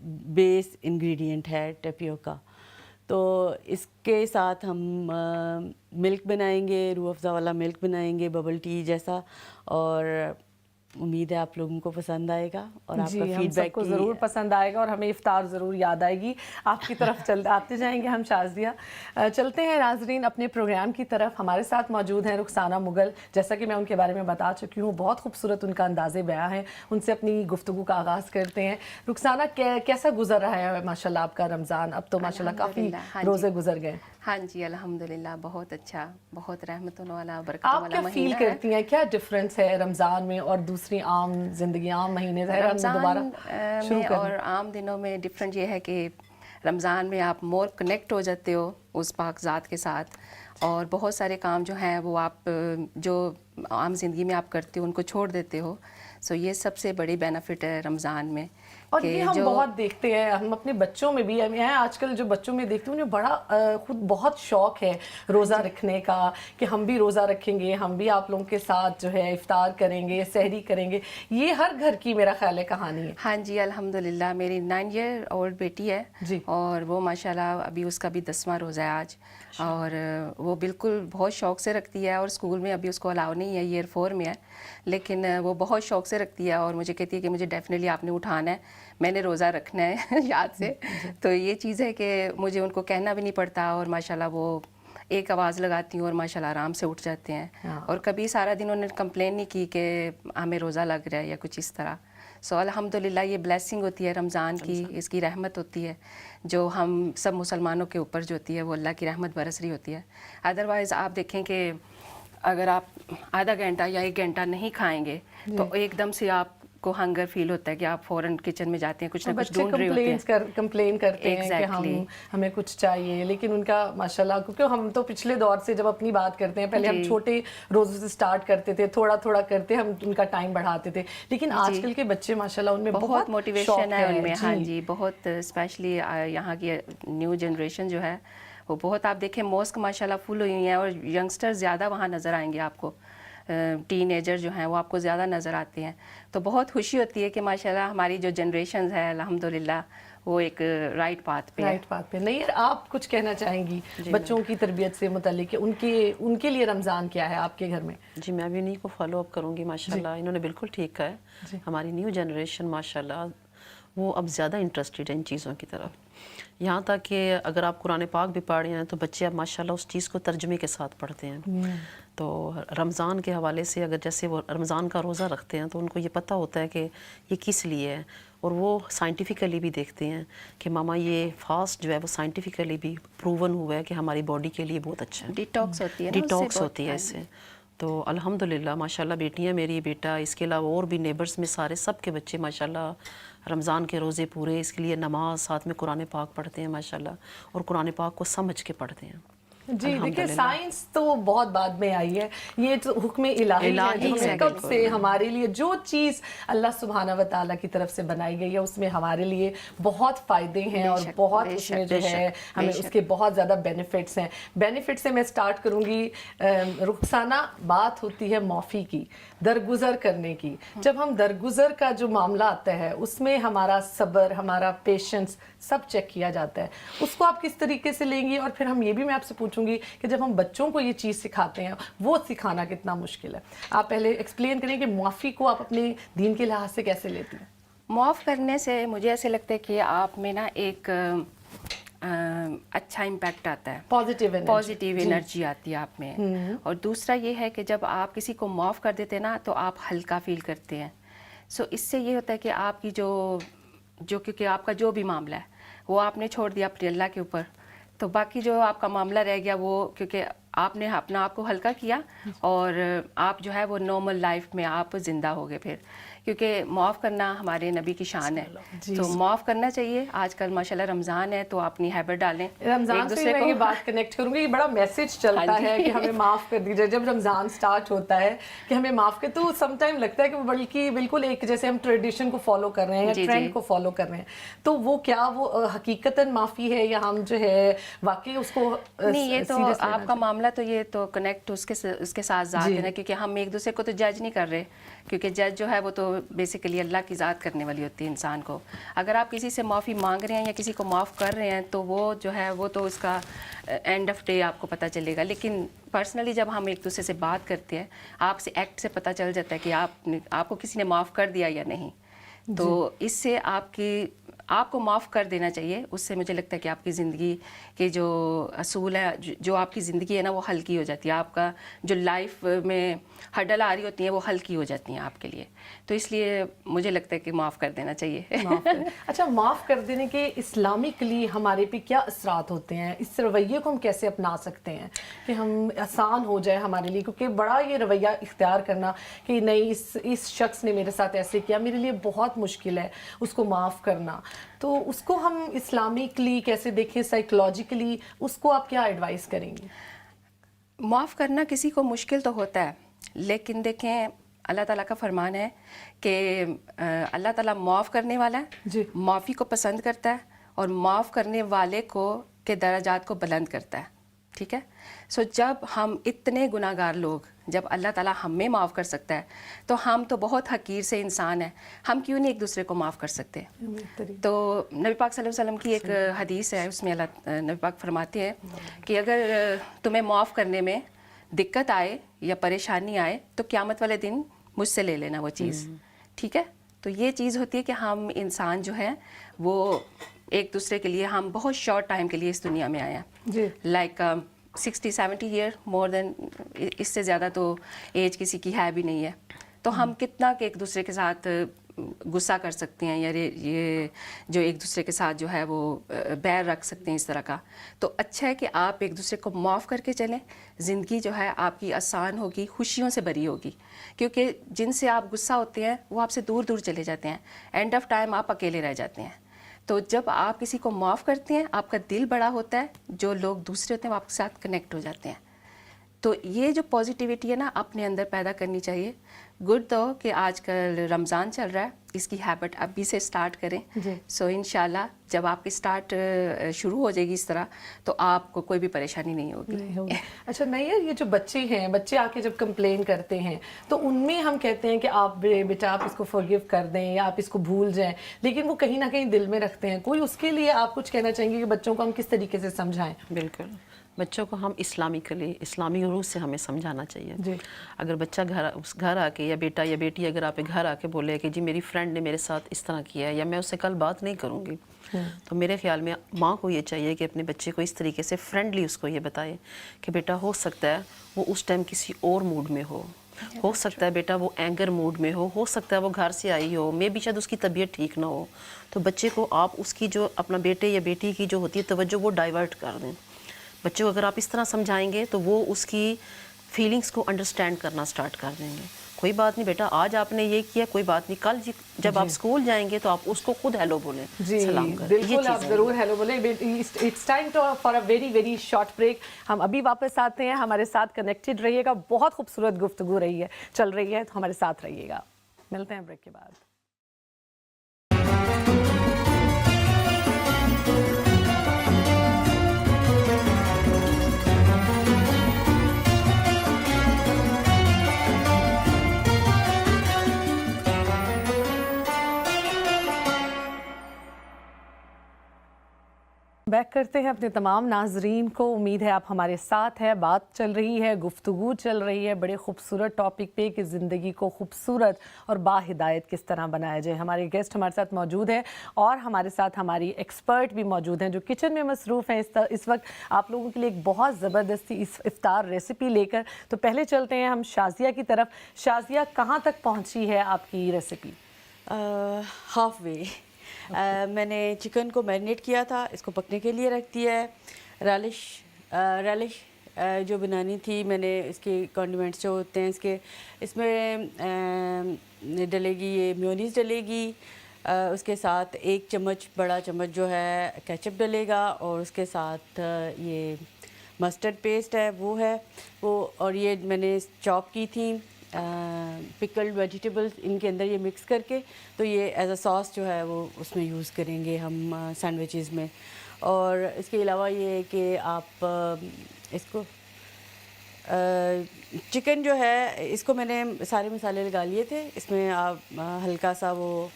بیس ingredient ہے ٹیپیوکا. تو اس کے ساتھ ہم ملک بنائیں گے, روح افزا والا ملک بنائیں گے, ببل ٹی جیسا, اور امید ہے آپ لوگوں کو پسند آئے گا اور آپ کا جی ہم فیڈ سب بیک کو ضرور پسند آئے گا اور ہمیں افطار ضرور یاد آئے گی. آپ کی طرف آتے جائیں گے ہم شازیہ. چلتے ہیں ناظرین اپنے پروگرام کی طرف. ہمارے ساتھ موجود ہیں رخسانہ مغل. جیسا کہ میں ان کے بارے میں بتا چکی ہوں, بہت خوبصورت ان کا انداز بیاں ہے. ان سے اپنی گفتگو کا آغاز کرتے ہیں. رخسانہ کیسا گزر رہا ہے ماشاءاللہ آپ کا رمضان؟ اب تو ماشاءاللہ کافی روزے گزر گئے. ہاں جی الحمدللہ بہت اچھا, بہت رحمتوں والا برکتوں آپ والا کیا مہینہ فیل کرتی ہیں, کیا ڈفرینس ہے رمضان میں اور دوسری عام زندگی, عام مہینے دوبارہ رمضان میں اور عام دنوں میں ڈفرینٹ یہ ہے کہ رمضان میں آپ مور کنیکٹ ہو جاتے ہو اس پاک ذات کے ساتھ, اور بہت سارے کام جو ہیں وہ آپ جو عام زندگی میں آپ کرتے ہو ان کو چھوڑ دیتے ہو. سو یہ سب سے بڑی بینیفٹ ہے رمضان میں. اور یہ ہم بہت دیکھتے ہیں, ہم اپنے بچوں میں بھی, میں آج کل جو بچوں میں دیکھتی ہوں انہیں بڑا خود بہت شوق ہے روزہ رکھنے کا, کہ ہم بھی روزہ رکھیں گے, ہم بھی آپ لوگوں کے ساتھ جو ہے افطار کریں گے, سحری کریں گے. یہ ہر گھر کی میرا خیال ہے کہانی ہے. ہاں جی الحمدللہ, میری 9 ایئر اولڈ بیٹی ہے جی, اور وہ ماشاءاللہ ابھی اس کا بھی 10واں روزہ ہے آج, اور وہ بالکل بہت شوق سے رکھتی ہے. اور اسکول میں ابھی اس کو الاؤ نہیں ہے, ایئر 4 میں ہے, لیکن وہ بہت شوق سے رکھتی ہے اور مجھے کہتی ہے کہ مجھے ڈیفینیٹلی آپ نے اٹھانا ہے, میں نے روزہ رکھنا ہے یاد سے. تو یہ چیز ہے کہ مجھے ان کو کہنا بھی نہیں پڑتا, اور ماشاءاللہ وہ ایک آواز لگاتی ہوں اور ماشاءاللہ آرام سے اٹھ جاتے ہیں. اور کبھی سارا دن انہوں نے کمپلین نہیں کی کہ ہمیں روزہ لگ رہا ہے یا کچھ اس طرح. سو الحمدللہ یہ بلیسنگ ہوتی ہے رمضان کی, اس کی رحمت ہوتی ہے جو ہم سب مسلمانوں کے اوپر جو ہوتی ہے, وہ اللہ کی رحمت برس رہی ہوتی ہے. ادروائز آپ دیکھیں کہ اگر آپ آدھا گھنٹہ یا 1 گھنٹہ نہیں کھائیں گے تو ایک دم سے آپ کو ہنگر فیل ہوتا ہے کہ آپ فوراً کچن میں جاتے ہیں, کچھ نہ کچھ ڈھونڈ رہے ہوتے ہیں. کمپلین کرتے ہیں کہ ہمیں کچھ چاہیے, لیکن ان کا ماشاءاللہ, کیونکہ ہم تو پچھلے دور سے جب اپنی بات کرتے ہیں, پہلے ہم چھوٹے روزوں سے سٹارٹ کرتے تھے, تھوڑا تھوڑا کرتے ہم ان کا ٹائم بڑھاتے تھے, لیکن آج کل کے بچے ماشاءاللہ ان میں بہت موٹیویشن ہے ان میں. ہاں جی بہت, اسپیشلی یہاں کی نیو جنریشن جو ہے وہ بہت, آپ دیکھیں موسک ماشاءاللہ فل ہوئی ہیں, اور ینگسٹر زیادہ وہاں نظر آئیں گے آپ کو, ٹین ایجر جو ہیں وہ آپ کو زیادہ نظر آتے ہیں. تو بہت خوشی ہوتی ہے کہ ماشاءاللہ ہماری جو جنریشنز ہے الحمدللہ وہ ایک رائٹ پاتھ پہ ہے. رائٹ پاتھ پہ. نہیں آپ کچھ کہنا چاہیں گی بچوں کی تربیت سے متعلق, ان کے لیے رمضان کیا ہے آپ کے گھر میں؟ جی میں بھی انہیں کو فالو اپ کروں گی. ماشاءاللہ انہوں نے بالکل ٹھیک کہا ہے. ہماری نیو جنریشن ماشاءاللہ وہ اب زیادہ انٹرسٹڈ ہے ان چیزوں کی طرف. یہاں تک کہ اگر آپ قرآن پاک بھی پڑھ رہے ہیں تو بچے اب ماشاءاللہ اس چیز کو ترجمے کے ساتھ پڑھتے ہیں. تو رمضان کے حوالے سے اگر جیسے وہ رمضان کا روزہ رکھتے ہیں تو ان کو یہ پتہ ہوتا ہے کہ یہ کس لیے ہے, اور وہ سائنٹیفیکلی بھی دیکھتے ہیں کہ ماما یہ فاسٹ جو ہے وہ سائنٹیفیکلی بھی پروون ہوا ہے کہ ہماری باڈی کے لیے بہت اچھا ہے, ڈیٹاکس ہوتی ہے, ڈیٹاکس ہوتی ہے اس سے. تو الحمدللہ ماشاءاللہ بیٹیاں, میری بیٹا, اس کے علاوہ اور بھی نیبرز میں سارے سب کے بچے ماشاءاللہ رمضان کے روزے پورے, اس کے لیے نماز, ساتھ میں قرآن پاک پڑھتے ہیں ماشاءاللہ, اور قرآن پاک کو سمجھ کے پڑھتے ہیں. جی دیکھیں سائنس تو بہت بعد میں آئی ہے, یہ تو حکم الہی ہے کب سے ہمارے لیے جو چیز اللہ سبحانہ و تعالیٰ کی طرف سے بنائی گئی ہے اس میں ہمارے لیے بہت فائدے ہیں, اور بہت اس میں جو ہے ہمیں اس کے بہت زیادہ بینیفٹس ہیں. بینیفٹ سے میں سٹارٹ کروں گی. رخسانہ, بات ہوتی ہے معافی کی, درگزر کرنے کی. جب ہم درگزر کا جو معاملہ آتا ہے اس میں ہمارا صبر, ہمارا پیشنس سب چیک کیا جاتا ہے. اس کو آپ کس طریقے سے لیں گی؟ اور پھر ہم یہ بھی میں آپ سے پوچھوں گی کہ جب ہم بچوں کو یہ چیز سکھاتے ہیں وہ سکھانا کتنا مشکل ہے. آپ پہلے ایکسپلین کریں کہ معافی کو آپ اپنے دین کے لحاظ سے کیسے لیتی ہیں؟ معاف کرنے سے مجھے ایسے لگتا ہے کہ آپ میں نا ایک اچھا امپیکٹ آتا ہے, پازیٹیو انرجی آتی ہے آپ میں. اور دوسرا یہ ہے کہ جب آپ کسی کو معاف کر دیتے نا تو آپ ہلکا فیل کرتے ہیں. سو اس سے یہ ہوتا ہے کہ آپ کی جو کیونکہ آپ کا جو بھی معاملہ ہے وہ آپ نے چھوڑ دیا اپنے اللہ کے اوپر, تو باقی جو آپ کا معاملہ رہ گیا وہ کیونکہ آپ نے اپنا آپ کو ہلکا کیا, اور آپ جو ہے وہ نارمل لائف میں آپ زندہ ہو گئے پھر, کیونکہ معاف کرنا ہمارے نبی کی شان ہے. تو معاف کرنا چاہیے. آج کل ماشاءاللہ رمضان ہے تو آپ اپنی ہیبٹ ڈالیں. رمضان سے میں یہ بات کنیکٹ کروں گی, یہ بڑا میسج چلتا ہے کہ ہمیں معاف کر دیجیے جب رمضان سٹارٹ ہوتا ہے کہ ہمیں معاف کر, تو سم ٹائم لگتا ہے کہ بلکہ بالکل ایک جیسے ہم ٹریڈیشن کو فالو کر رہے ہیں یا ٹرینڈ کو فالو کر رہے ہیں. تو وہ کیا وہ حقیقتاً معافی ہے یا ہم جو ہے واقعی اس کو نہیں؟ یہ تو آپ کا معاملہ تو یہ تو کنیکٹ اس کے ساتھ ذات ہے نا, کیونکہ ہم ایک دوسرے کو تو جج نہیں کر رہے, کیونکہ جج جو ہے وہ تو بیسیکلی اللہ کی ذات کرنے والی ہوتی ہے انسان کو. اگر آپ کسی سے معافی مانگ رہے ہیں یا کسی کو معاف کر رہے ہیں تو وہ جو ہے وہ تو اس کا اینڈ آف ڈے آپ کو پتہ چلے گا. لیکن پرسنلی جب ہم ایک دوسرے سے بات کرتے ہیں, آپ سے ایکٹ سے پتہ چل جاتا ہے کہ آپ کو کسی نے معاف کر دیا یا نہیں. تو اس سے آپ کو معاف کر دینا چاہیے. اس سے مجھے لگتا ہے کہ آپ کی زندگی کے جو اصول ہے, جو آپ کی زندگی ہے نا, وہ ہلکی ہو جاتی ہے. آپ کا جو لائف میں ہرڈل آ رہی ہوتی ہیں وہ ہلکی ہو جاتی ہیں آپ کے لیے. تو اس لیے مجھے لگتا ہے کہ معاف کر دینا چاہیے. اچھا, معاف کر دینے کے اسلامکلی ہمارے پہ کیا اثرات ہوتے ہیں؟ اس رویے کو ہم کیسے اپنا سکتے ہیں کہ ہم آسان ہو جائے ہمارے لیے؟ کیونکہ بڑا یہ رویہ اختیار کرنا کہ نہیں اس شخص نے میرے ساتھ ایسے کیا, میرے لیے بہت مشکل ہے اس کو معاف کرنا. تو اس کو ہم اسلامکلی کیسے دیکھیں, سائیکولوجیکلی اس کو آپ کیا ایڈوائز کریں گے؟ معاف کرنا کسی کو مشکل تو ہوتا ہے, لیکن دیکھیں اللہ تعالیٰ کا فرمان ہے کہ اللہ تعالیٰ معاف کرنے والا ہے, جی, معافی کو پسند کرتا ہے اور معاف کرنے والے کے درجات کو بلند کرتا ہے. ٹھیک ہے. سو جب ہم اتنے گناہ گار لوگ, جب اللہ تعالیٰ ہمیں معاف کر سکتا ہے تو ہم تو بہت حقیر سے انسان ہیں, ہم کیوں نہیں ایک دوسرے کو معاف کر سکتے؟ تو نبی پاک صلی اللہ علیہ وسلم کی ایک حدیث ہے, اس میں نبی پاک فرماتے ہیں کہ اگر تمہیں معاف کرنے میں دقت آئے یا پریشانی آئے تو قیامت والے دن مجھ سے لے لینا وہ چیز. ٹھیک ہے. تو یہ چیز ہوتی ہے کہ ہم انسان جو ہیں وہ ایک دوسرے کے لیے, ہم بہت شارٹ ٹائم کے لیے اس دنیا میں آئے ہیں, لائک 60-70 ایئر, مور دین, اس سے زیادہ تو ایج کسی کی ہے بھی نہیں ہے. تو ہم کتنا کہ ایک دوسرے کے ساتھ غصہ کر سکتے ہیں, یا یہ جو ایک دوسرے کے ساتھ جو ہے وہ بیر رکھ سکتے ہیں اس طرح کا. تو اچھا ہے کہ آپ ایک دوسرے کو معاف کر کے چلیں, زندگی جو ہے آپ کی آسان ہوگی, خوشیوں سے بھری ہوگی. کیونکہ جن سے آپ غصہ ہوتے ہیں وہ آپ سے دور دور چلے جاتے ہیں, اینڈ آف ٹائم آپ اکیلے رہ جاتے ہیں. تو جب آپ کسی کو معاف کرتے ہیں آپ کا دل بڑا ہوتا ہے, جو لوگ دوسرے ہوتے ہیں وہ آپ کے ساتھ کنیکٹ ہو جاتے ہیں. تو یہ جو پازیٹیوٹی ہے نا اپنے اندر پیدا کرنی چاہیے. گڈ تو کہ آج کل رمضان چل رہا ہے, اس کی ہیبٹ ابھی سے اسٹارٹ کریں. سو انشاءاللہ جب آپ کی اسٹارٹ شروع ہو جائے گی اس طرح تو آپ کو کوئی بھی پریشانی نہیں ہوگی. اچھا نہیں, یہ جو بچے ہیں, بچے آ کے جب کمپلین کرتے ہیں تو ان میں ہم کہتے ہیں کہ آپ بیٹا آپ اس کو فورگیو کر دیں یا آپ اس کو بھول جائیں, لیکن وہ کہیں نہ کہیں دل میں رکھتے ہیں. کوئی اس کے لیے آپ کچھ کہنا چاہیں گے کہ بچوں کو ہم کس طریقے سے سمجھائیں؟ بالکل, بچوں کو ہم اسلامی روح سے ہمیں سمجھانا چاہیے. اگر بچہ گھر آ کے, یا بیٹا یا بیٹی اگر آپ گھر آ کے بولے کہ جی میری فرینڈ نے میرے ساتھ اس طرح کیا ہے یا میں اس سے کل بات نہیں کروں گی, تو میرے خیال میں ماں کو یہ چاہیے کہ اپنے بچے کو اس طریقے سے فرینڈلی اس کو یہ بتائے کہ بیٹا ہو سکتا ہے وہ اس ٹائم کسی اور موڈ میں ہو سکتا ہے بیٹا وہ اینگر موڈ میں ہو سکتا ہے وہ گھر سے آئی ہو, میں بھی شاید اس کی طبیعت ٹھیک نہ ہو. تو بچے کو آپ اس کی جو اپنا بیٹے یا بیٹی کی جو ہوتی ہے توجہ وہ ڈائیورٹ کر دیں. بچے کو اگر آپ اس طرح سمجھائیں گے تو وہ اس کی فیلنگس کو انڈرسٹینڈ کرنا سٹارٹ کر دیں گے. کوئی بات نہیں بیٹا, آج آپ نے یہ کیا, کوئی بات نہیں, کل جب آپ اسکول جائیں گے تو آپ اس کو خود ہیلو بولیں, سلام کریں. بالکل, آپ ضرور ہیلو بولیں. It's time for a very very short break. ہم ابھی واپس آتے ہیں, ہمارے ساتھ کنیکٹڈ رہیے گا. بہت خوبصورت گفتگو رہی ہے, چل رہی ہے, تو ہمارے ساتھ رہیے گا. ملتے ہیں بریک کے بعد. بیک کرتے ہیں اپنے تمام ناظرین کو. امید ہے آپ ہمارے ساتھ ہیں. بات چل رہی ہے, گفتگو چل رہی ہے بڑے خوبصورت ٹاپک پہ کہ زندگی کو خوبصورت اور باہدایت کس طرح بنایا جائے. ہمارے گیسٹ ہمارے ساتھ موجود ہیں اور ہمارے ساتھ ہماری ایکسپرٹ بھی موجود ہیں جو کچن میں مصروف ہیں اس وقت آپ لوگوں کے لیے ایک بہت زبردستی افطار ریسیپی لے کر. تو پہلے چلتے ہیں ہم شازیہ کی طرف. شازیہ, کہاں تک پہنچی ہے آپ کی ریسیپی؟ Half way. میں نے چکن کو میرینیٹ کیا تھا, اس کو پکنے کے لیے رکھ دیا ہے. ریلش جو بنانی تھی میں نے, اس کے کانڈیمنٹس جو ہوتے ہیں اس میں ڈلے گی یہ میونیز ڈلے گی, اس کے ساتھ 1 چمچ بڑا چمچ جو ہے کیچپ ڈلے گا, اور اس کے ساتھ یہ مسٹرڈ پیسٹ ہے وہ ہے وہ, اور یہ میں نے چاپ کی تھی پکلڈ ویجیٹیبلز ان کے اندر یہ مکس کر کے, تو یہ ایز اے ساس جو ہے وہ اس میں یوز کریں گے ہم سینڈوچز میں. اور اس کے علاوہ یہ ہے کہ آپ اس کو چکن جو ہے اس کو میں نے سارے مسالے لگا لیے تھے. اس میں آپ ہلکا سا وہ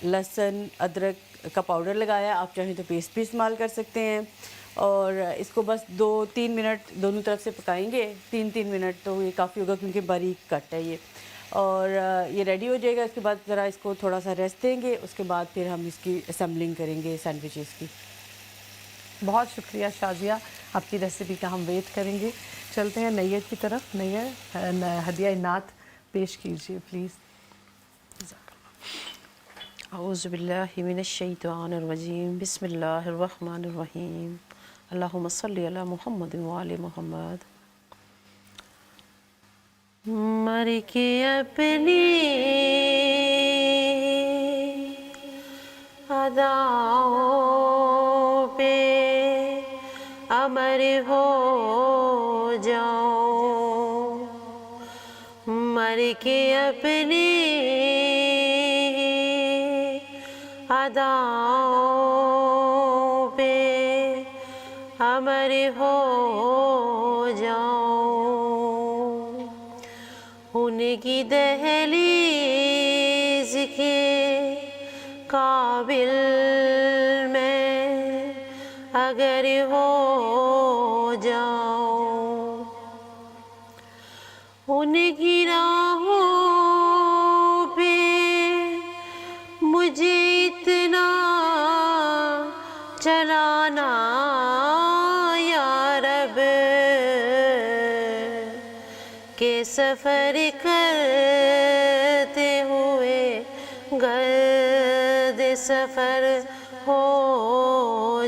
لہسن ادرک کا پاؤڈر لگایا, آپ چاہیں تو پیسٹ بھی استعمال کر سکتے ہیں, اور اس کو بس 2-3 منٹ دونوں طرف سے پکائیں گے. 3 منٹ تو یہ کافی ہوگا کیونکہ باریک کٹ ہے یہ, اور یہ ریڈی ہو جائے گا. اس کے بعد ذرا اس کو تھوڑا سا ریسٹ دیں گے, اس کے بعد پھر ہم اس کی اسمبلنگ کریں گے سینڈوچز کی. بہت شکریہ شازیہ, آپ کی ریسیپی کا ہم ویٹ کریں گے. چلتے ہیں نیت کی طرف. نیت ہدیہ نعت پیش کیجیے پلیز. اعوذ باللہ من الشیطان الرجیم, بسم اللہ الرحمن الرحیم, اللہم صلی علی محمد وآل محمد. مر کے اپنی اداؤں پہ امر ہو جاؤں, مر کے اپنی اداؤں پہ امر ہو جاؤں, ان کی دہلیز کے قابل میں اگر ہو جاؤں, ان کی راہوں پہ مجھے اتنا چلانا یا رب کہ سفر کرتے ہوئے گرد سفر ہو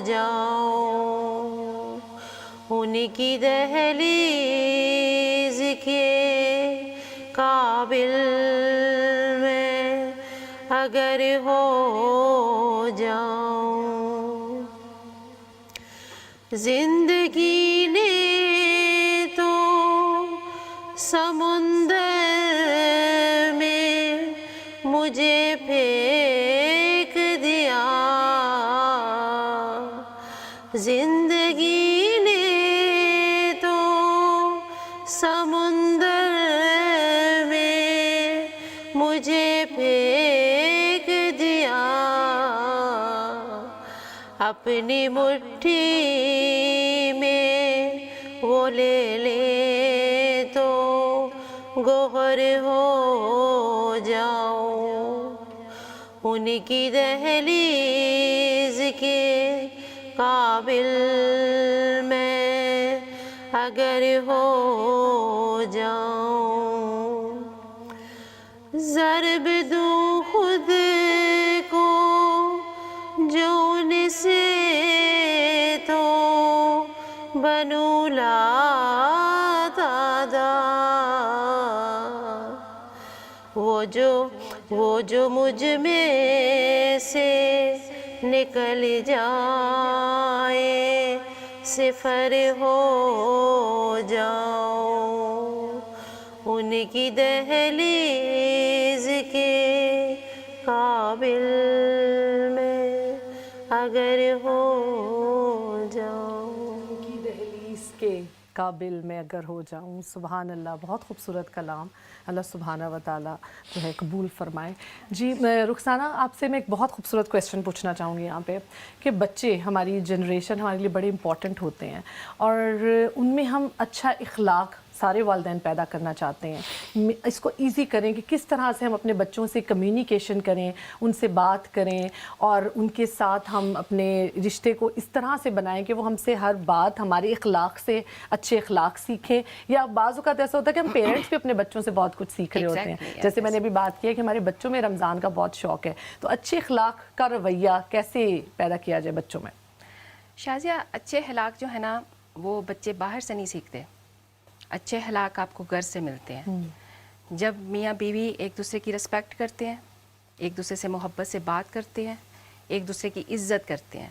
جاؤں, ان کی دہلیز کے قابل میں اگر ہو جاؤں. زندگی نے تو سمندر میں مجھے پھینک دیا, زندگی نے تو سمندر میں مجھے پھینک دیا, اپنی مٹھی میں وہ لے لے تو گوہر ہو جاؤں, ان کی دہلیز کے قابل میں اگر ہو جاؤں. ضرب دوں خود کو جو ان سے تو بنوں لا تعداد, وہ جو مجھ میں سے نکل جائے صفر ہو جاؤں, ان کی دہلیز کے قابل میں اگر ہو جاؤں. کی دہلیز کے قابل میں اگر ہو جاؤں. سبحان اللہ, بہت خوبصورت کلام. اللہ سبحانہ و تعالیٰ جو ہے قبول فرمائے. جی رخسانہ, آپ سے میں ایک بہت خوبصورت کویسچن پوچھنا چاہوں گی یہاں پہ کہ بچے ہماری جنریشن ہمارے لیے بڑے امپورٹنٹ ہوتے ہیں, اور ان میں ہم اچھا اخلاق سارے والدین پیدا کرنا چاہتے ہیں. اس کو ایزی کریں کہ کس طرح سے ہم اپنے بچوں سے کمیونیکیشن کریں, ان سے بات کریں, اور ان کے ساتھ ہم اپنے رشتے کو اس طرح سے بنائیں کہ وہ ہم سے ہر بات ہمارے اخلاق سے اچھے اخلاق سیکھیں. یا بعض اوقات ایسا ہوتا ہے کہ ہم پیرنٹس بھی اپنے بچوں سے بہت کچھ سیکھ رہے ہوتے ہیں. جیسے میں نے ابھی بات کی ہے کہ ہمارے بچوں میں رمضان کا بہت شوق ہے, تو اچھے اخلاق کا رویہ کیسے پیدا کیا جائے بچوں میں؟ شازیہ, اچھے اخلاق جو ہے نا وہ بچے باہر سے نہیں سیکھتے, اچھے اخلاق آپ کو گھر سے ملتے ہیں. جب میاں بیوی ایک دوسرے کی رسپیکٹ کرتے ہیں, ایک دوسرے سے محبت سے بات کرتے ہیں, ایک دوسرے کی عزت کرتے ہیں,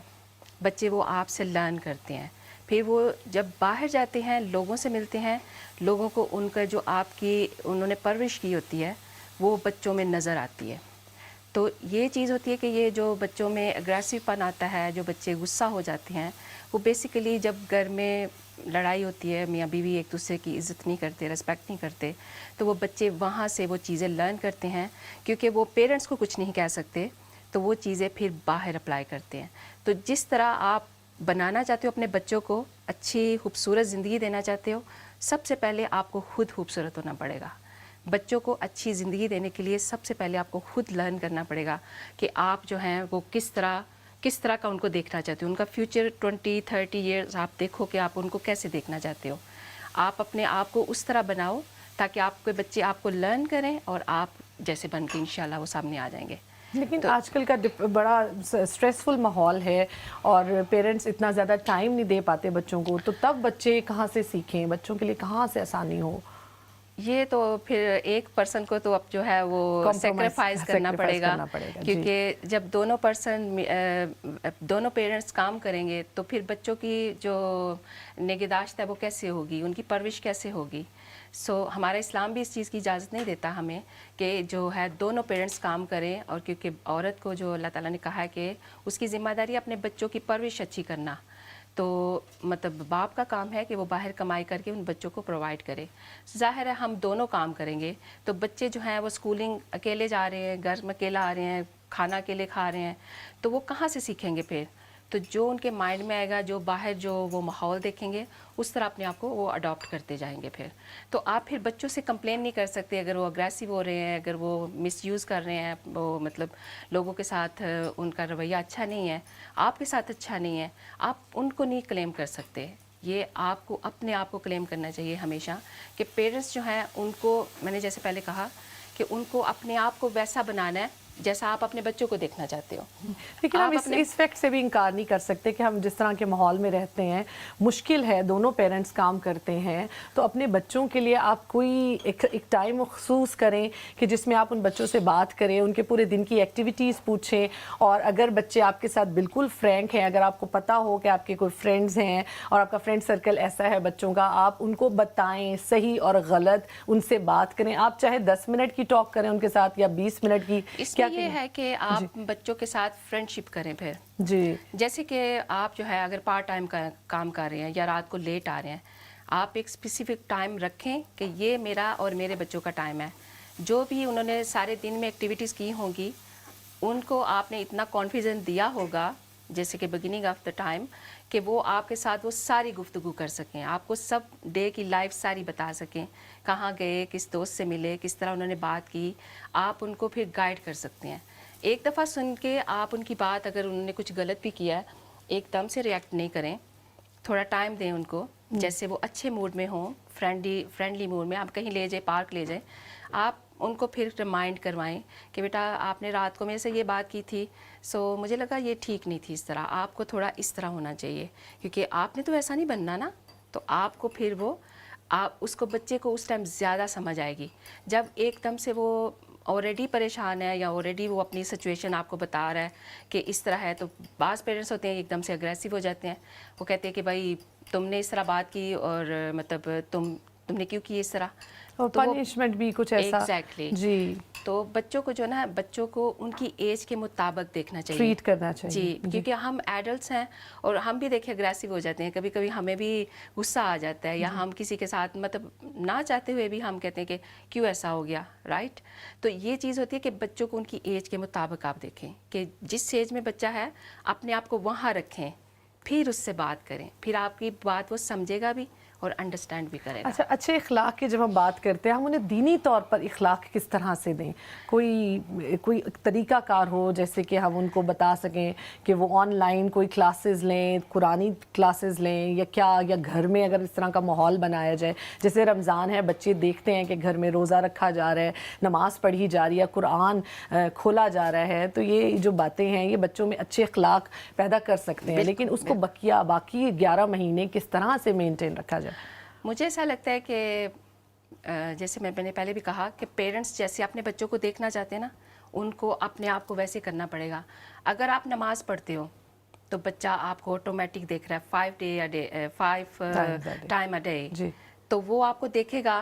بچے وہ آپ سے لرن کرتے ہیں. پھر وہ جب باہر جاتے ہیں, لوگوں سے ملتے ہیں, لوگوں کو ان کا جو آپ کی انہوں نے پرورش کی ہوتی ہے وہ بچوں میں نظر آتی ہے. تو یہ چیز ہوتی ہے کہ یہ جو بچوں میں اگریسو پن آتا ہے, جو بچے غصہ ہو جاتے ہیں, وہ بیسیکلی جب گھر میں لڑائی ہوتی ہے, میاں بیوی ایک دوسرے کی عزت نہیں کرتے, ریسپیکٹ نہیں کرتے, تو وہ بچے وہاں سے وہ چیزیں لرن کرتے ہیں, کیونکہ وہ پیرنٹس کو کچھ نہیں کہہ سکتے, تو وہ چیزیں پھر باہر اپلائی کرتے ہیں. تو جس طرح آپ بنانا چاہتے ہو اپنے بچوں کو, اچھی خوبصورت زندگی دینا چاہتے ہو, سب سے پہلے آپ کو خود خوبصورت ہونا پڑے گا. بچوں کو اچھی زندگی دینے کے لیے سب سے پہلے آپ کو خود لرن کرنا پڑے گا کہ آپ جو ہیں وہ کس طرح کا ان کو دیکھنا چاہتے ہو. ان کا فیوچر 20-30 ایئرز آپ دیکھو کہ آپ ان کو کیسے دیکھنا چاہتے ہو. آپ اپنے آپ کو اس طرح بناؤ تاکہ آپ کے بچے آپ کو لرن کریں اور آپ جیسے بن کے انشاءاللہ وہ سامنے آ جائیں گے. لیکن آج کل کا بڑا اسٹریسفل ماحول ہے اور پیرنٹس اتنا زیادہ ٹائم نہیں دے پاتے بچوں کو, تو تب بچے کہاں سے سیکھیں, بچوں کے لیے کہاں سے آسانی ہو؟ یہ تو پھر ایک پرسن کو تو اب جو ہے وہ سیکریفائز کرنا پڑے گا, کیونکہ جب دونوں پیرنٹس کام کریں گے تو پھر بچوں کی جو نگہداشت ہے وہ کیسے ہوگی, ان کی پرورش کیسے ہوگی. ہمارا اسلام بھی اس چیز کی اجازت نہیں دیتا ہمیں کہ جو ہے دونوں پیرنٹس کام کریں, اور کیونکہ عورت کو جو اللہ تعالیٰ نے کہا ہے کہ اس کی ذمہ داری اپنے بچوں کی پرورش اچھی کرنا, تو مطلب باپ کا کام ہے کہ وہ باہر کمائی کر کے ان بچوں کو پرووائڈ کرے. ظاہر ہے ہم دونوں کام کریں گے تو بچے جو ہیں وہ اسکولنگ اکیلے جا رہے ہیں, گھر میں اکیلا آ رہے ہیں, کھانا اکیلے کھا رہے ہیں, تو وہ کہاں سے سیکھیں گے پھر؟ تو جو ان کے مائنڈ میں آئے گا, جو باہر جو وہ ماحول دیکھیں گے, اس طرح اپنے آپ کو وہ اڈاپٹ کرتے جائیں گے پھر. تو آپ پھر بچوں سے کمپلین نہیں کر سکتے اگر وہ اگریسو ہو رہے ہیں, اگر وہ مس یوز کر رہے ہیں, وہ مطلب لوگوں کے ساتھ ان کا رویہ اچھا نہیں ہے, آپ کے ساتھ اچھا نہیں ہے, آپ ان کو نہیں کلیم کر سکتے. یہ آپ کو اپنے آپ کو کلیم کرنا چاہیے ہمیشہ کہ پیرنٹس جو ہیں ان کو, میں نے جیسے پہلے کہا کہ ان کو اپنے آپ کو ویسا بنانا ہے جیسا آپ اپنے بچوں کو دیکھنا چاہتے ہو. لیکن ہم اس فیکٹ سے بھی انکار نہیں کر سکتے کہ ہم جس طرح کے ماحول میں رہتے ہیں, مشکل ہے, دونوں پیرنٹس کام کرتے ہیں, تو اپنے بچوں کے لیے آپ کوئی ایک ٹائم مخصوص کریں کہ جس میں آپ ان بچوں سے بات کریں, ان کے پورے دن کی ایکٹیویٹیز پوچھیں, اور اگر بچے آپ کے ساتھ بالکل فرینک ہیں, اگر آپ کو پتہ ہو کہ آپ کے کوئی فرینڈز ہیں اور آپ کا فرینڈ سرکل ایسا ہے بچوں کا, آپ ان کو بتائیں صحیح اور غلط, ان سے بات کریں. آپ چاہے 10 منٹ کی ٹاک کریں ان کے ساتھ یا 20 منٹ کی. اس میں یہ ہے کہ آپ بچوں کے ساتھ فرینڈ شپ کریں پھر. جی, جیسے کہ آپ جو ہے اگر پارٹ ٹائم کا کام کر رہے ہیں یا رات کو لیٹ آ رہے ہیں, آپ ایک اسپیسیفک ٹائم رکھیں کہ یہ میرا اور میرے بچوں کا ٹائم ہے. جو بھی انہوں نے سارے دن میں ایکٹیویٹیز کی ہوں گی, ان کو آپ نے اتنا کانفیڈنس دیا ہوگا جیسے کہ بگننگ آف دا ٹائم کہ وہ آپ کے ساتھ وہ ساری گفتگو کر سکیں, آپ کو سب ڈے کی لائف ساری بتا سکیں, کہاں گئے, کس دوست سے ملے, کس طرح انہوں نے بات کی, آپ ان کو پھر گائیڈ کر سکتے ہیں. ایک دفعہ سن کے آپ ان کی بات, اگر انہوں نے کچھ غلط بھی کیا ہے, ایک دم سے ریئیکٹ نہیں کریں, تھوڑا ٹائم دیں ان کو, جیسے وہ اچھے موڈ میں ہوں, فرینڈلی موڈ میں, آپ کہیں لے جائیں, پارک لے جائیں, آپ ان کو پھر ریمائنڈ کروائیں کہ بیٹا آپ نے رات کو میرے سے یہ بات کی تھی, سو مجھے لگا یہ ٹھیک نہیں تھی, اس طرح آپ کو تھوڑا اس طرح ہونا چاہیے, کیونکہ آپ نے تو ایسا نہیں بننا نا. تو آپ کو پھر وہ آپ اس کو بچے کو اس ٹائم زیادہ سمجھ آئے گی. جب ایک دم سے وہ آلریڈی پریشان ہے یا آلریڈی وہ اپنی سچویشن آپ کو بتا رہا ہے کہ اس طرح ہے, تو بعض پیرنٹس ہوتے ہیں ایک دم سے اگریسو ہو جاتے ہیں, وہ کہتے ہیں کہ بھائی تم نے اس طرح بات کی اور مطلب تم نے کیوں کی اس طرح, اور پنشمنٹ بھی کچھ ایسا. ایگزیکٹلی. جی, تو بچوں کو جو نا, بچوں کو ان کی ایج کے مطابق دیکھنا چاہیے, ٹریٹ کرنا چاہیے. جی, کیونکہ ہم ایڈلٹس ہیں اور ہم بھی دیکھیں اگریسو ہو جاتے ہیں, کبھی کبھی ہمیں بھی غصہ آ جاتا ہے, یا ہم کسی کے ساتھ مطلب نہ چاہتے ہوئے بھی ہم کہتے ہیں کہ کیوں ایسا ہو گیا, رائٹ. تو یہ چیز ہوتی ہے کہ بچوں کو ان کی ایج کے مطابق آپ دیکھیں کہ جس ایج میں بچہ ہے اپنے آپ کو وہاں رکھیں, پھر اس سے بات کریں, پھر آپ کی بات وہ سمجھے گا بھی اور انڈرسٹینڈ بھی کرے گا. اچھا, اچھے اخلاق کی جب ہم بات کرتے ہیں, ہم انہیں دینی طور پر اخلاق کس طرح سے دیں؟ کوئی طریقہ کار ہو جیسے کہ ہم ان کو بتا سکیں کہ وہ آن لائن کوئی کلاسز لیں, قرآنی کلاسز لیں, یا گھر میں اگر اس طرح کا ماحول بنایا جائے, جیسے رمضان ہے, بچے دیکھتے ہیں کہ گھر میں روزہ رکھا جا رہا ہے, نماز پڑھی جا رہی ہے, قرآن کھولا جا رہا ہے, تو یہ جو باتیں ہیں یہ بچوں میں اچھے اخلاق پیدا کر سکتے ہیں, لیکن اس کو باقی 11 مہینے کس طرح سے مینٹین رکھا جائے؟ مجھے ایسا لگتا ہے کہ جیسے میں نے پہلے بھی کہا کہ پیرنٹس جیسے اپنے بچوں کو دیکھنا چاہتے ہیں نا, ان کو اپنے آپ کو ویسے کرنا پڑے گا. اگر آپ نماز پڑھتے ہو تو بچہ آپ کو آٹومیٹک دیکھ رہا ہے 5 ٹائم اے ڈے, تو وہ آپ کو دیکھے گا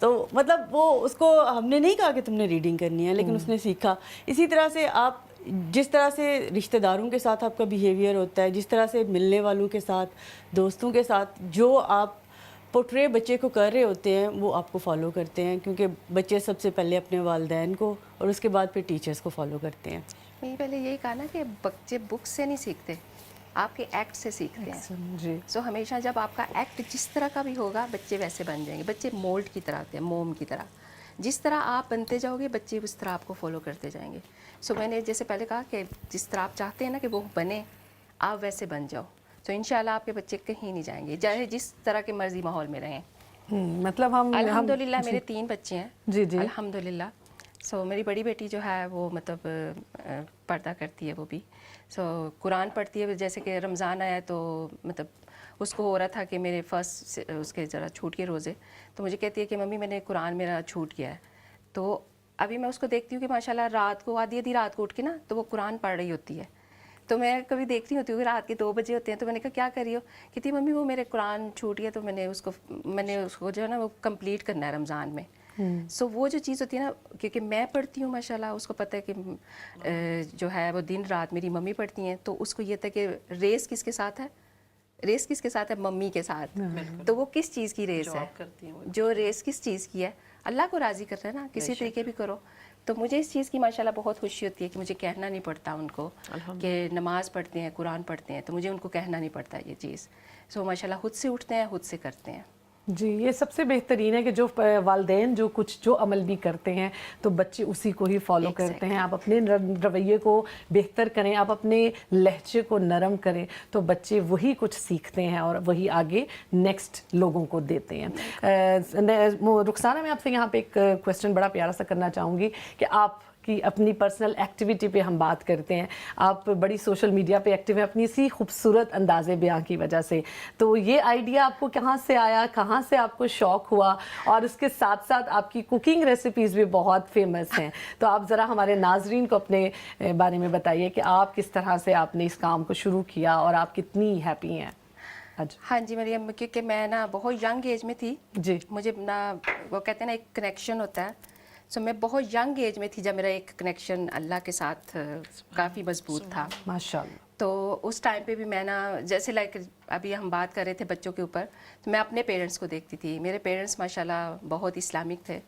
تو مطلب وہ اس کو ہم نے نہیں کہا کہ تم نے ریڈنگ کرنی ہے، لیکن اس نے سیکھا. اسی طرح سے آپ جس طرح سے رشتہ داروں کے ساتھ آپ کا بیہیویئر ہوتا ہے، جس طرح سے ملنے والوں کے ساتھ، دوستوں کے ساتھ جو آپ پورٹرے بچے کو کر رہے ہوتے ہیں وہ آپ کو فالو کرتے ہیں، کیونکہ بچے سب سے پہلے اپنے والدین کو اور اس کے بعد پھر ٹیچرز کو فالو کرتے ہیں. میں پہلے یہی کہا نا کہ بچے بک سے نہیں سیکھتے، آپ کے ایکٹ سے سیکھتے ہیں. جی سو ہمیشہ جب آپ کا ایکٹ جس طرح کا بھی ہوگا بچے ویسے بن جائیں گے. بچے مولڈ کی طرح ہوتے ہیں، موم کی طرح. جس طرح آپ بنتے جاؤ گے بچے اس طرح آپ کو فالو کرتے جائیں گے. سو میں نے جیسے پہلے کہا کہ جس طرح آپ چاہتے ہیں نا کہ وہ بنے، آپ ویسے بن جاؤ. تو انشاءاللہ آپ کے بچے کہیں نہیں جائیں گے، چاہے جس طرح کے مرضی ماحول میں رہیں. مطلب ہم الحمدللہ میرے 3 بچے ہیں. جی جی الحمدللہ. سو میری بڑی بیٹی جو ہے وہ مطلب پردہ کرتی ہے، وہ بھی سو قرآن پڑھتی ہے. جیسے کہ رمضان آیا تو مطلب اس کو ہو رہا تھا کہ میرے فرسٹ اس کے ذرا چھوٹ گئے روزے، تو مجھے کہتی ہے کہ ممی میں نے قرآن میرا چھوٹ گیا ہے. تو ابھی میں اس کو دیکھتی ہوں کہ ماشاءاللہ رات کو آدھی رات کو اٹھ کے نا تو وہ قرآن پڑھ رہی ہوتی ہے. تو میں کبھی دیکھتی ہوتی ہوں کہ رات کے 2 بجے ہوتے ہیں، تو میں نے کہا کیا کر رہی ہو؟ کہتی ممی وہ میرے قرآن چھوٹ گیا، تو میں نے اس کو جو ہے نا وہ کمپلیٹ کرنا ہے رمضان میں. سو وہ جو چیز ہوتی ہے نا، کیونکہ میں پڑھتی ہوں ماشاءاللہ، اس کو پتہ ہے کہ جو ہے وہ دن رات میری ممی پڑھتی ہیں. تو اس کو یہ تھا کہ ریس کس کے ساتھ ہے؟ ریس کس کے ساتھ ہے؟ ممی کے ساتھ. تو وہ کس چیز کی ریس ہے؟ جو ریس کس چیز کی ہے؟ اللہ کو راضی کر رہا ہے نا، کسی طریقے بھی کرو. تو مجھے اس چیز کی ماشاءاللہ بہت خوشی ہوتی ہے کہ مجھے کہنا نہیں پڑتا ان کو کہ نماز پڑھتے ہیں، قرآن پڑھتے ہیں، تو مجھے ان کو کہنا نہیں پڑتا یہ چیز. سو ماشاءاللہ خود سے اٹھتے ہیں، خود سے کرتے ہیں. جی یہ سب سے بہترین ہے کہ جو والدین جو عمل بھی کرتے ہیں تو بچے اسی کو ہی فالو کرتے ہیں. آپ اپنے رویے کو بہتر کریں، آپ اپنے لہجے کو نرم کریں تو بچے وہی کچھ سیکھتے ہیں اور وہی آگے نیکسٹ لوگوں کو دیتے ہیں. رخسانہ میں آپ سے یہاں پہ ایک کویسچن بڑا پیارا سا کرنا چاہوں گی کہ آپ کی اپنی پرسنل ایکٹیویٹی پہ ہم بات کرتے ہیں. آپ بڑی سوشل میڈیا پہ ایکٹیو ہیں اپنی اسی خوبصورت انداز بیاں کی وجہ سے. تو یہ آئیڈیا آپ کو کہاں سے آیا، کہاں سے آپ کو شوق ہوا؟ اور اس کے ساتھ ساتھ آپ کی کوکنگ ریسیپیز بھی بہت فیمس ہیں، تو آپ ذرا ہمارے ناظرین کو اپنے بارے میں بتائیے کہ آپ کس طرح سے آپ نے اس کام کو شروع کیا اور آپ کتنی ہیپی ہیں. ہاں جی مریم، کیونکہ میں نا بہت ینگ ایج میں تھی. جی مجھے نا وہ کہتے ہیں نا ایک کنیکشن ہوتا ہے. سو میں بہت ینگ ایج میں تھی جب میرا ایک کنیکشن اللہ کے ساتھ کافی مضبوط تھا. ماشاء اللہ. تو اس ٹائم پہ بھی میں نا جیسے لائک ابھی ہم بات کر رہے تھے بچوں کے اوپر، تو میں اپنے پیرنٹس کو دیکھتی تھی. میرے پیرنٹس ماشاءاللہ بہت اسلامک تھے،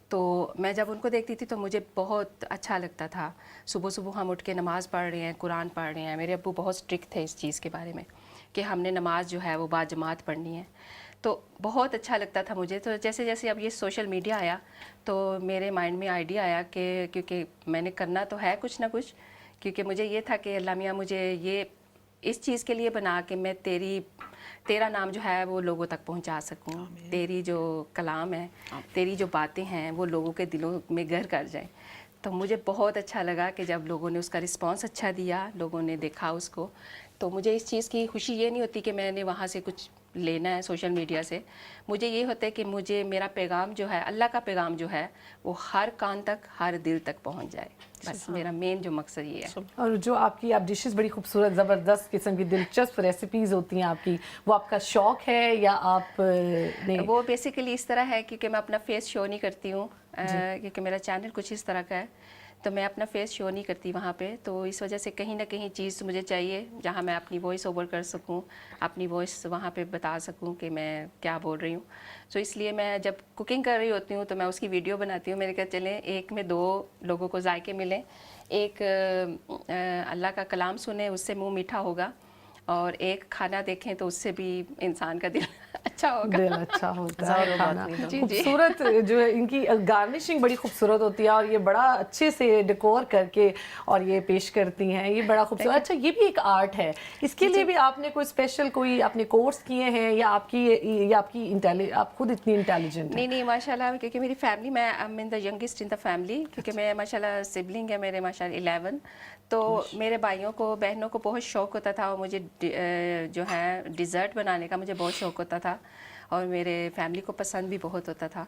تو میں جب ان کو دیکھتی تھی تو مجھے بہت اچھا لگتا تھا. صبح صبح ہم اٹھ کے نماز پڑھ رہے ہیں، قرآن پڑھ رہے ہیں. میرے ابو بہت اسٹرکٹ تھے اس چیز کے بارے میں کہ ہم نے نماز جو ہے وہ باجماعت پڑھنی ہے. تو بہت اچھا لگتا تھا مجھے. تو جیسے جیسے اب یہ سوشل میڈیا آیا تو میرے مائنڈ میں آئیڈیا آیا کہ کیونکہ میں نے کرنا تو ہے کچھ نہ کچھ، کیونکہ مجھے یہ تھا کہ اللہ میاں مجھے یہ اس چیز کے لیے بنا کہ میں تیرا نام جو ہے وہ لوگوں تک پہنچا سکوں. تیری جو کلام ہے، تیری جو باتیں ہیں وہ لوگوں کے دلوں میں گھر کر جائیں. تو مجھے بہت اچھا لگا کہ جب لوگوں نے اس کا رسپانس اچھا دیا، لوگوں نے دیکھا اس کو، تو مجھے اس چیز کی خوشی یہ نہیں ہوتی کہ میں نے وہاں سے کچھ لینا ہے سوشل میڈیا سے. مجھے یہ ہوتا ہے کہ مجھے میرا پیغام جو ہے، اللہ کا پیغام جو ہے، وہ ہر کان تک، ہر دل تک پہنچ جائے. بس میرا مین جو مقصد یہ ہے. اور جو آپ کی ڈشز بڑی خوبصورت زبردست قسم کی دلچسپ ریسیپیز ہوتی ہیں آپ کی، وہ آپ کا شوق ہے یا آپ نے؟ وہ بیسیکلی اس طرح ہے کیونکہ میں اپنا فیس شو نہیں کرتی ہوں، کیونکہ میرا چینل کچھ اس طرح کا ہے، تو میں اپنا فیس شو نہیں کرتی وہاں پہ. تو اس وجہ سے کہیں نہ کہیں چیز مجھے چاہیے جہاں میں اپنی وائس اوور کر سکوں، اپنی وائس وہاں پہ بتا سکوں کہ میں کیا بول رہی ہوں. سو اس لیے میں جب کوکنگ کر رہی ہوتی ہوں تو میں اس کی ویڈیو بناتی ہوں. میں نے کہا چلیں ایک میں 2 لوگوں کو ذائقے ملیں، ایک اللہ کا کلام سنیں اس سے منہ میٹھا ہوگا، اور ایک کھانا دیکھیں تو اس سے بھی انسان کا دل اچھا ہوگا. دل اچھا ہوتا ہے کھانا. خوبصورت جو ہے ان کی گارنشنگ بڑی خوبصورت ہوتی ہے، اور یہ بڑا اچھے سے ڈیکور کر کے اور یہ پیش کرتی ہیں. یہ بڑا خوبصورت. اچھا یہ بھی ایک آرٹ ہے، اس کے لیے بھی آپ نے کوئی اسپیشل کوئی آپ نے کورس کیے ہیں یا آپ خود اتنی انٹیلیجنٹ ہیں؟ نہیں ماشاءاللہ، کیونکہ میری فیملی، میں the youngest in the family, کیونکہ میں ماشاءاللہ سبلنگ ہے میرے ماشاءاللہ 11. تو میرے بھائیوں کو بہنوں کو بہت شوق ہوتا تھا، اور مجھے جو ہے ڈیزرٹ بنانے کا مجھے بہت شوق ہوتا تھا، اور میرے فیملی کو پسند بھی بہت ہوتا تھا.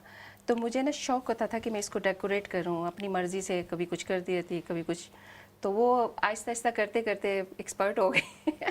تو مجھے نا شوق ہوتا تھا کہ میں اس کو ڈیکوریٹ کروں اپنی مرضی سے. کبھی کچھ کرتی رہتی، کبھی کچھ. تو وہ آہستہ آہستہ کرتے کرتے ایکسپرٹ ہو گئی.